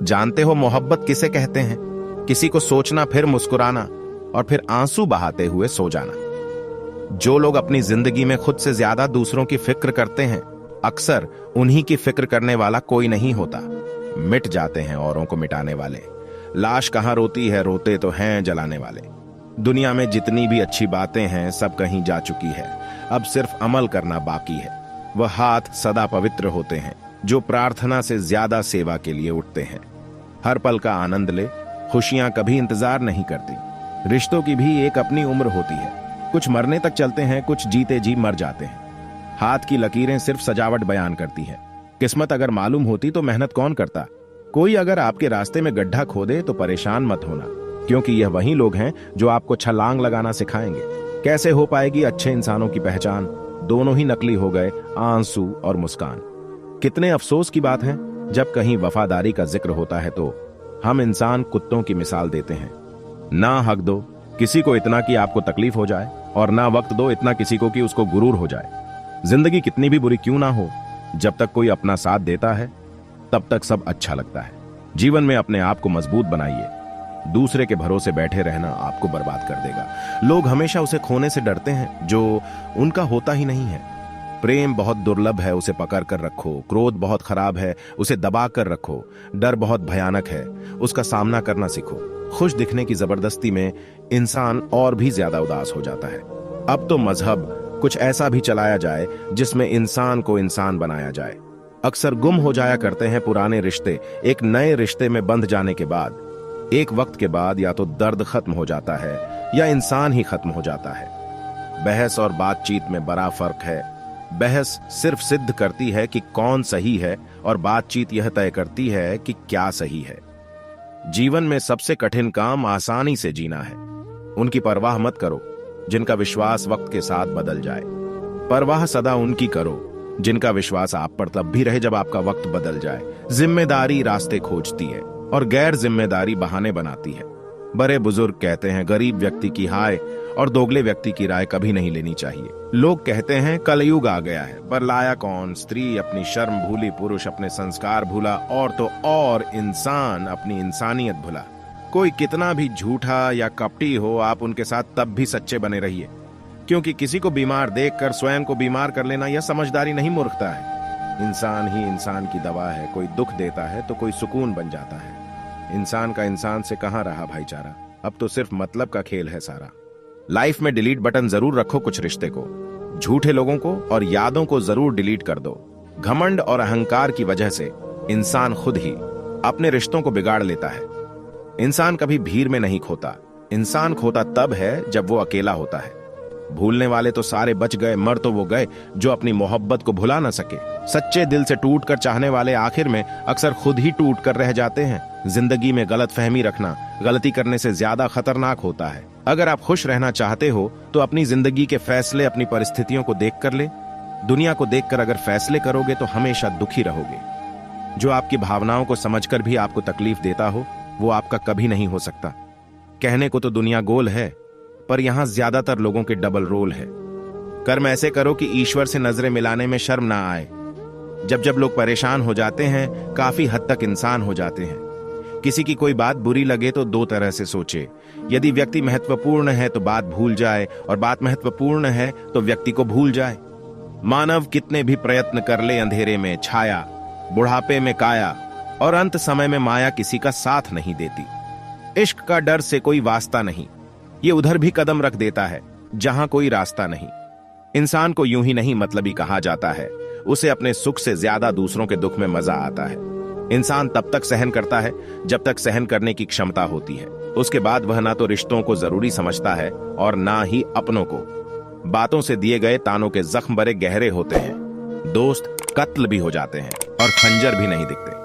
जानते हो मोहब्बत किसे कहते हैं? किसी को सोचना, फिर मुस्कुराना और फिर आंसू बहाते हुए सो जाना। जो लोग अपनी जिंदगी में खुद से ज्यादा दूसरों की फिक्र करते हैं, अक्सर उन्हीं की फिक्र करने वाला कोई नहीं होता। मिट जाते हैं औरों को मिटाने वाले। लाश कहां रोती है, रोते तो हैं जलाने वाले। दुनिया में जितनी भी अच्छी बातें हैं सब कहीं जा चुकी है, अब सिर्फ अमल करना बाकी है। वह हाथ सदा पवित्र होते हैं जो प्रार्थना से ज्यादा सेवा के लिए उठते हैं। हर पल का आनंद ले, खुशियां कभी इंतजार नहीं करती। रिश्तों की भी एक अपनी उम्र होती है, कुछ मरने तक चलते हैं, कुछ जीते जी मर जाते हैं। हाथ की लकीरें सिर्फ सजावट बयान करती है। किस्मत अगर मालूम होती तो मेहनत कौन करता। कोई अगर आपके रास्ते में गड्ढा खोदे तो परेशान मत होना, क्योंकि यह वही लोग हैं जो आपको छलांग लगाना सिखाएंगे। कैसे हो पाएगी अच्छे इंसानों की पहचान? दोनों ही नकली हो गए, आंसू और मुस्कान। कितने अफसोस की बात है, जब कहीं वफादारी का जिक्र होता है तो हम इंसान कुत्तों की मिसाल देते हैं। ना हक दो किसी को इतना कि आपको तकलीफ हो जाए, और ना वक्त दो इतना किसी को कि उसको गुरूर हो जाए। जिंदगी कितनी भी बुरी क्यों ना हो, जब तक कोई अपना साथ देता है तब तक सब अच्छा लगता है। जीवन में अपने आप को मजबूत बनाइए। दूसरे के भरोसे बैठे रहना आपको बर्बाद कर देगा। लोग हमेशा उसे खोने से डरते हैं जो उनका होता ही नहीं है। प्रेम बहुत दुर्लभ है, उसे पकड़ कर रखो। क्रोध बहुत खराब है, उसे दबा कर रखो। डर बहुत भयानक है, उसका सामना करना सीखो। खुश दिखने की जबरदस्ती में इंसान और भी ज्यादा उदास हो जाता है। अब तो मजहब कुछ ऐसा भी चलाया जाए जिसमें इंसान को इंसान बनाया जाए। अक्सर गुम हो जाया करते हैं पुराने रिश्ते। एक नए रिश्ते में बंध जाने के बाद एक वक्त के बाद या तो दर्द खत्म हो जाता है या इंसान ही खत्म हो जाता है। बहस और बातचीत में बड़ा फर्क है। बहस सिर्फ सिद्ध करती है कि कौन सही है, और बातचीत यह तय करती है कि क्या सही है। जीवन में सबसे कठिन काम आसानी से जीना है। उनकी परवाह मत करो जिनका विश्वास वक्त के साथ बदल जाए। परवाह सदा उनकी करो जिनका विश्वास आप पर तब भी रहे जब आपका वक्त बदल जाए। जिम्मेदारी रास्ते खोजती है और गैर जिम्मेदारी बहाने बनाती है। बड़े बुजुर्ग कहते हैं, गरीब व्यक्ति की हाय और दोगले व्यक्ति की राय कभी नहीं लेनी चाहिए। लोग कहते हैं कलयुग आ गया है, पर लाया कौन? स्त्री अपनी शर्म भूली, पुरुष अपने संस्कार भूला, और तो और इंसान अपनी इंसानियत भूला। कोई कितना भी झूठा या कपटी हो, आप उनके साथ तब भी सच्चे बने रहिए, क्योंकि किसी को बीमार देखकर स्वयं को बीमार कर लेना यह समझदारी नहीं, मूर्खता है। इंसान ही इंसान की दवा है। कोई दुख देता है तो कोई सुकून बन जाता है। इंसान का इंसान से कहां रहा भाईचारा? अब तो सिर्फ मतलब का खेल है सारा। लाइफ में डिलीट बटन जरूर रखो कुछ रिश्ते को, झूठे लोगों को और यादों को जरूर डिलीट कर दो। घमंड और अहंकार की वजह से इंसान खुद ही अपने रिश्तों को बिगाड़ लेता है। इंसान कभी भीड़ में नहीं खोता। इंसान खोता तब है जब वो अकेला होता है। भूलने वाले तो सारे बच गए, मर तो वो गए जो अपनी मोहब्बत को भुला ना सके। सच्चे दिल से टूट कर चाहने वाले आखिर में अक्सर खुद ही टूट कर रह जाते हैं। जिंदगी में गलत फहमी रखना गलती करने से ज्यादा खतरनाक होता है। अगर आप खुश रहना चाहते हो तो अपनी जिंदगी के फैसले अपनी परिस्थितियों को देख कर ले। दुनिया को देखकर अगर फैसले करोगे तो हमेशा दुखी रहोगे। जो आपकी भावनाओं को समझकर भी आपको तकलीफ देता हो वो आपका कभी नहीं हो सकता। कहने को तो दुनिया गोल है, पर यहां ज्यादातर लोगों के डबल रोल है। कर्म ऐसे करो कि ईश्वर से नजरें मिलाने में शर्म ना आए। जब जब लोग परेशान हो जाते हैं, काफी हद तक इंसान हो जाते हैं। किसी की कोई बात बुरी लगे तो दो तरह से सोचे। यदि व्यक्ति महत्वपूर्ण है तो बात भूल जाए, और बात महत्वपूर्ण है तो व्यक्ति को भूल जाए। मानव कितने भी प्रयत्न कर ले, अंधेरे में छाया, बुढ़ापे में काया, और अंत समय में माया किसी का साथ नहीं देती। इश्क का डर से कोई वास्ता नहीं, ये उधर भी कदम रख देता है जहां कोई रास्ता नहीं। इंसान को यूं ही नहीं मतलबी कहा जाता है, उसे अपने सुख से ज्यादा दूसरों के दुख में मजा आता है। इंसान तब तक सहन करता है जब तक सहन करने की क्षमता होती है। उसके बाद वह ना तो रिश्तों को जरूरी समझता है और ना ही अपनों को। बातों से दिए गए तानों के जख्म बड़े गहरे होते हैं। दोस्त कत्ल भी हो जाते हैं और खंजर भी नहीं दिखते।